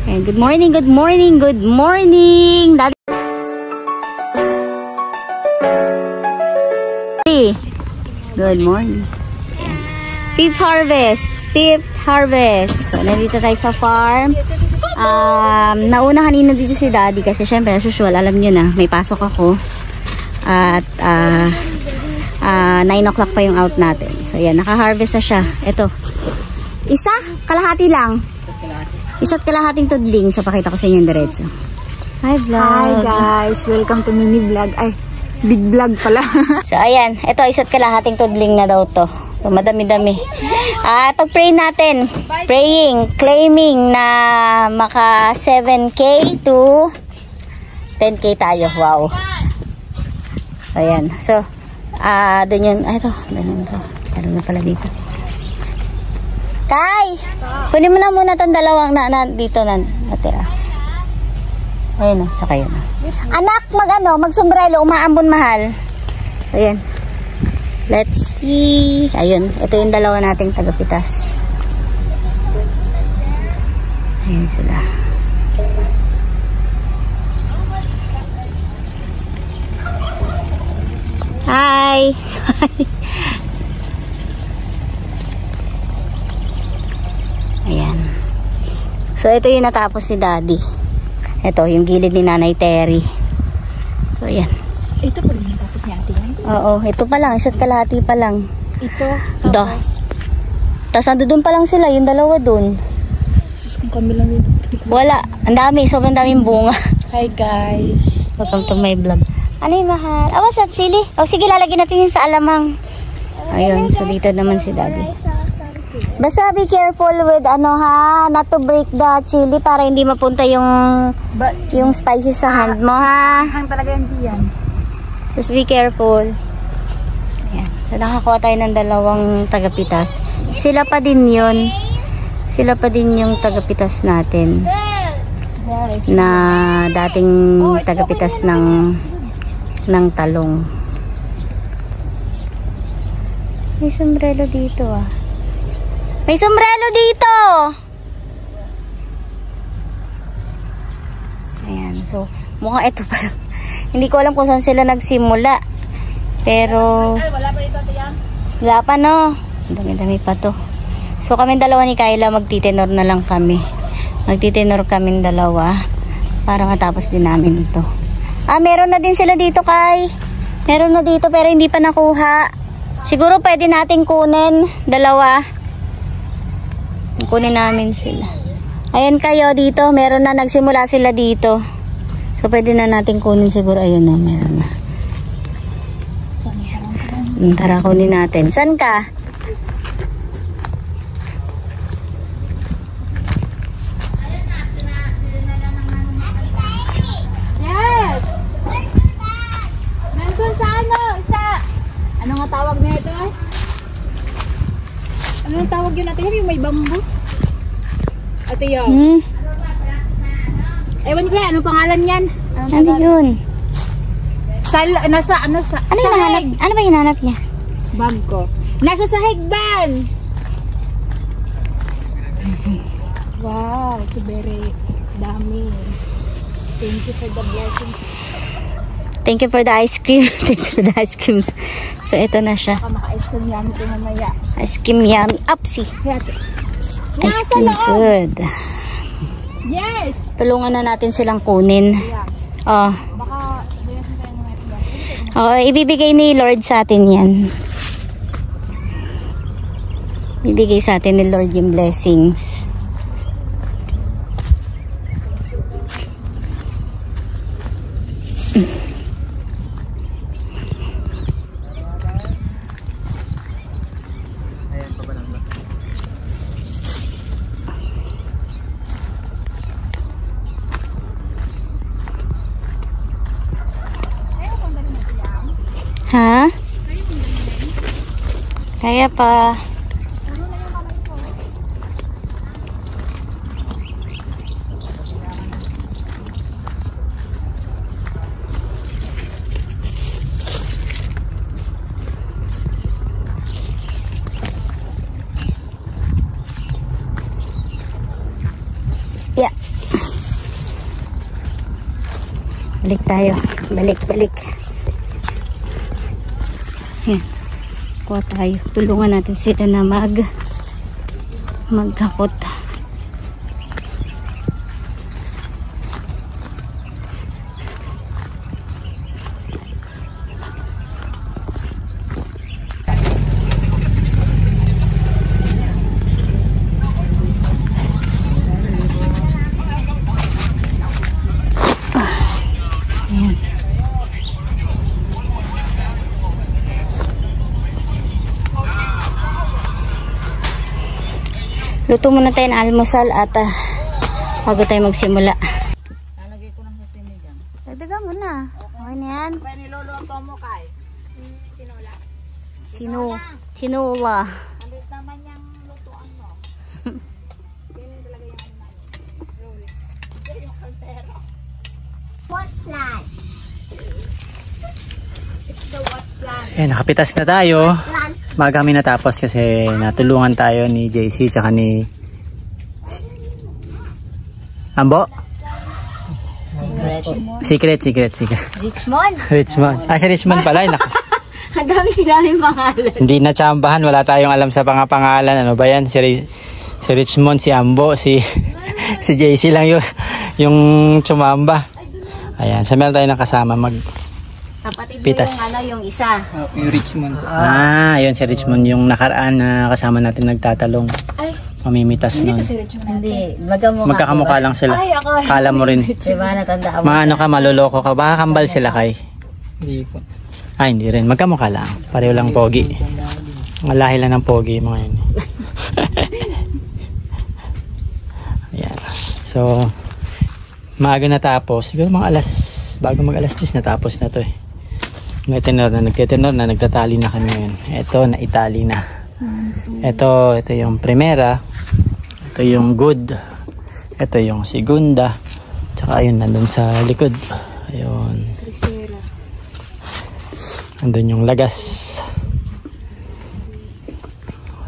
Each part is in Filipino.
And good morning, good morning, good morning. Daddy. Good morning. Fifth harvest. So, nandito tayo sa farm. Nauna kanina dito si Daddy kasi syempre as usual, alam nyo na, may pasok ako. At 9 o'clock pa yung out natin. So yan, naka-harvest na siya. Ito. Isa, kalahati lang. Isa't kalahating tudling. So pakita ko sa inyo yung diretso. Hi vlog. Hi guys, welcome to mini vlog. Ay, big vlog pala. So ayan, ito isa't kalahating tudling na daw to. So madami-dami. Pag-pray natin. Praying, claiming na maka 7K to 10K tayo. Wow. Ayan. So, doon yun. Ay, ito. Meron na pala dito. Kai! Kunin mo na muna itong dalawang dito na natira. Ayun o. Saka yun. Anak, mag-sombrero. Umaambon mahal. Ayan. Let's see. Ayun. Ito yung dalawa nating tagapitas. Ayan sila. Hi! Ayan. So, ito yung natapos ni Daddy. Ito, yung gilid ni Nanay Terry. So, ayan. Ito pa rin natapos niya ate yan? Oo, ito pa lang. Isa't kalahati pa lang. Ito, tapos? Tapos ando dun pa lang sila, yung dalawa dun. Sus, kung kami lang dito. Wala. Ang dami. Sobrang daming bunga. Hi guys. Welcome to my vlog. Ano yung mahal? Awas at sili. O sige, lalagyan natin yun sa alamang. Ayun, so dito naman si Daddy. Basta be careful with not to break the chili para hindi mapunta yung spices sa hand mo, ha? Hang talaga yan siyan. Just be careful. Ayan. So nakakuha tayo ng dalawang tagapitas. Sila pa din yun. Sila pa din yung tagapitas natin. Na dating tagapitas ng talong. May sombrero dito ah. May sombrero dito! Ayan, so mukhang ito pa. Hindi ko alam kung saan sila nagsimula. Pero wala pa dito yan? Wala pa no. Dami-dami pa to. So kami dalawa ni Kyla magtitenor na lang kami. Magtitenor kami dalawa para matapos din namin ito. Meron na din sila dito, Kai. Meron na dito pero hindi pa nakuha. Siguro pwede natin kunin. Dalawa. Kunin namin sila. Ayan kayo dito. Meron na. Nagsimula sila dito. So pwede na natin kunin siguro. Ayun na. Meron na. Tara kunin natin. Saan ka? Ano nga tawag na ito? Ano ang tawag yun natin? Yung may bamboo? Ate yun. Ewan ko yan. Anong pangalan yan? Ano yun? Ano ba hinahanap niya? Bag ko. Nasa sahig ban! Wow, so very dami. Thank you for the blessings. Thank you for the ice cream. Thank you for the ice cream. So, ito na siya. Maka-ice cream yummy ito mamaya. Ice cream yummy. Upsi. Ice cream good. Yes! Tulungan na natin silang kunin. Yeah. Baka, ibibigay ni Lord sa atin yan. Ibigay sa atin ni Lord yung blessings. Ha? Kaya pa. Yeah. Balik tayo. Balik. Yan. Kuha tayo. Tulungan natin sila na maghakot. Luto muna tayo ng almusal at bago tayo magsimula. Lalagay ko lang sa sinigang. Dagdagan mo na. Okay na yan. Kaya niluluto mo kay? Tinola. Sinula. Alit naman yung lutuan mo. Yan yung talaga yung roles. Yan yung kaldero. What plant? It's the what plant? Eh, nakapitas na tayo. Maga kami natapos kasi natulungan tayo ni JC tsaka ni Ambo. Secret. Richmond. Si Richmond pala. Ang dami sinaming pangalan. Hindi na tsambahan. Wala tayong alam sa pangalan. Ano ba yan? Si Richmond, si Ambo, si JC lang yung tsumamba. Ayan. Sa meron tayo ng kasama Kapatid pitas. yung isa. Yung Richmond. Yun si Richmond yung nakaraan na kasama natin nagtatalong. Ay, mamimitas nun. Hindi. Magkakamukha lang sila. Ay, ako. Kala mo rin. Diba, natanda mo. Maano ka, maloloko ka. Baka kambal sila kay. Hindi po. Ay, hindi rin. Magkamukha lang. Pareho lang pogi. Mga lahi lang ng pogi mga yun. Ayan. So, maaga natapos. Siguro mga bago mag alas 10 natapos na to eh. Nagtetenor na, nagtatali na kami ngayon. Ito, naitali na. Ito yung primera. Ito yung good. Ito yung segunda. Tsaka ayun, nandun sa likod. Ayun. Nandun yung lagas.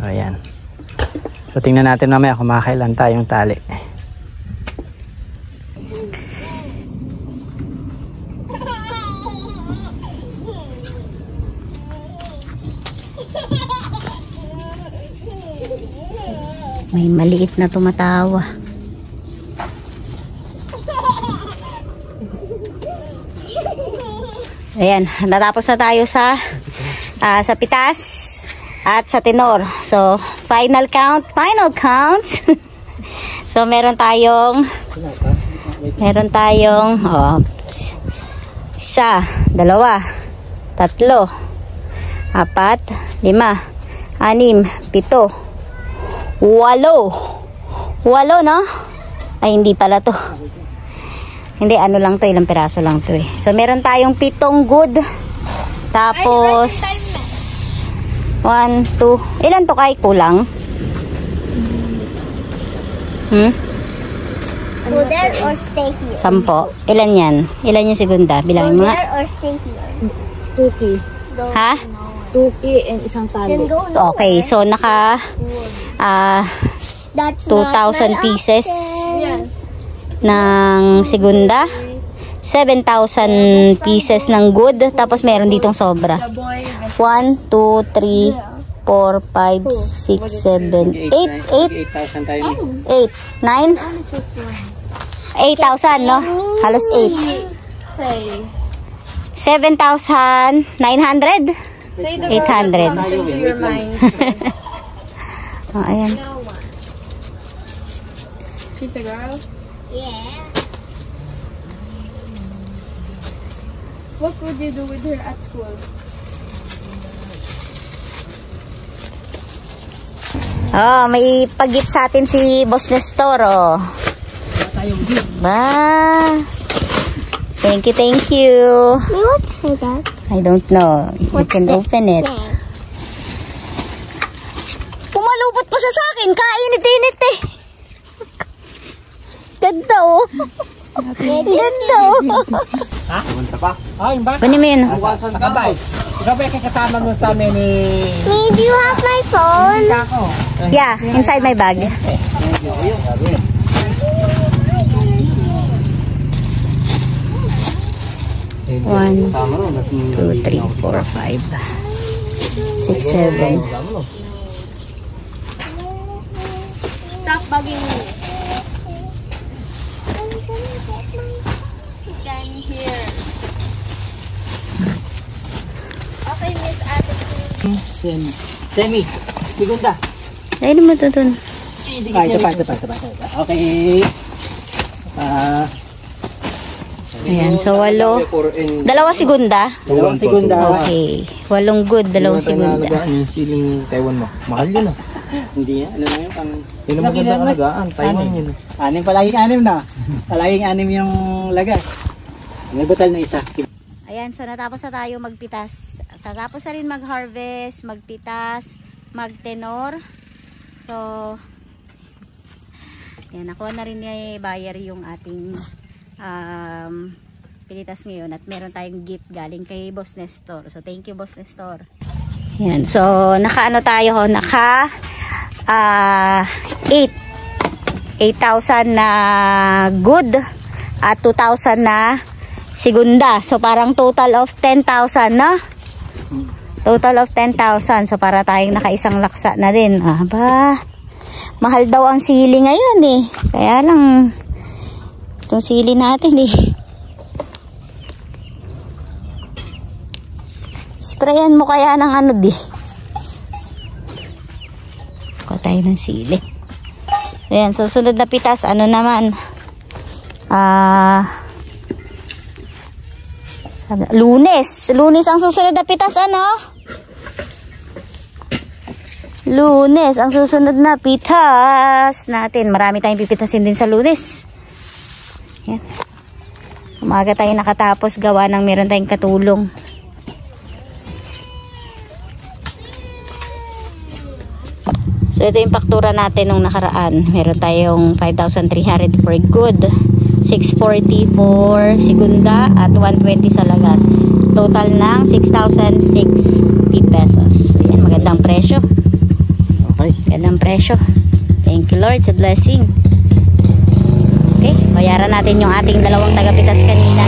Ayan. So, tingnan natin mamaya kung makakailan tayong tali. May maliit na tumatawa. Ayan, natapos na tayo sa pitas at sa tenor. So, final count. So, meron tayong isa, dalawa, tatlo, apat, lima, anim, pito, walo, no? Ay, hindi pala to. Hindi, ano lang to, ilang piraso lang to eh. So, meron tayong 7 good. Tapos, 1, 2, ilan to kay kulang? Go there or stay here? 10. Ilan yan? Ilan yung segunda? Bilangin Go mo nga. there or stay here? 2K. Ha? 2K and isang Then tali. go no. Okay, so naka That's not 2,000 my pieces Yes. ng segunda. 7,000 pieces ng good. Tapos meron ditong sobra. 1, 2, 3, 4, 5, 6, 7, 8, 8,000 tayo. 9, 8,000, no? Halos 8. Say. 7,900? Say the 800. to your mind. Oh, ayan. She's a girl? Yeah. What would you do with her at school? Oh, may pag-gift sa atin si Boss Nestor, oh. Ba. Thank you. Wait, what's that? I don't know. You can open it. Pumalupot pa siya sa akin. Kainit-init eh. Ganda, oh. Ganda, oh. Ha? Pumunta pa? Ah, yung bata. Kunin mo yun. Buwasan ka ba? Ikaw ba kasama mo sa amin ni... Me, do you have my phone? Kako? Yeah, inside my bag. 1, 2, 3, 4, 5, 6, 7. Stop bugging me. Come here. Okay, Miss Ate. Semi. Segunda. Dahil mo to dun. Ito pa. Okay. Ayan, so 8. Dalawa segunda. Dalawang segunda. Okay. 8 good, 2 segunda. Yung siling Taiwan mo. Mahal yun ah. Hindi yan. Ano na yun? Yun ang magandang alagaan. Taiwan yun. Anim, palaging anim na. Palaging anim yung lagas. May butal na isa. Ayan, so natapos na tayo magpitas. Natapos na rin mag-harvest, magpitas, magtenor. So, yan, nakuha na rin ni buyer yung ating pinitas ngayon. At meron tayong gift galing kay Boss Nestor. So, thank you, Boss Nestor. Yan, so, naka-ano tayo, naka 8,000 na good at 2,000 na segunda. So parang total of 10,000 na. Total of 10,000. So para tayong nakaisang laksa na din. Aba, mahal daw ang sili ngayon eh. Kaya lang itong sili natin eh. Sprayan mo kaya ng ano di. Kuha tayo ng sili. Ayan, susunod na pitas, ano naman? Lunes ang susunod na pitas, ano? Lunes ang susunod na pitas natin. Marami tayong pipitasin din sa Lunes. Ayan. Umaga tayo nakatapos gawa ng meron tayong katulong. So ito yung faktura natin nung nakaraan. Meron tayong 5,300 for good, 640 for segunda, at 120 sa lagas. Total ng 6,060 pesos. Ayan, magandang presyo. Okay. Magandang presyo. Thank you Lord sa blessing. Okay, bayaran natin yung ating dalawang tagapitas kanina.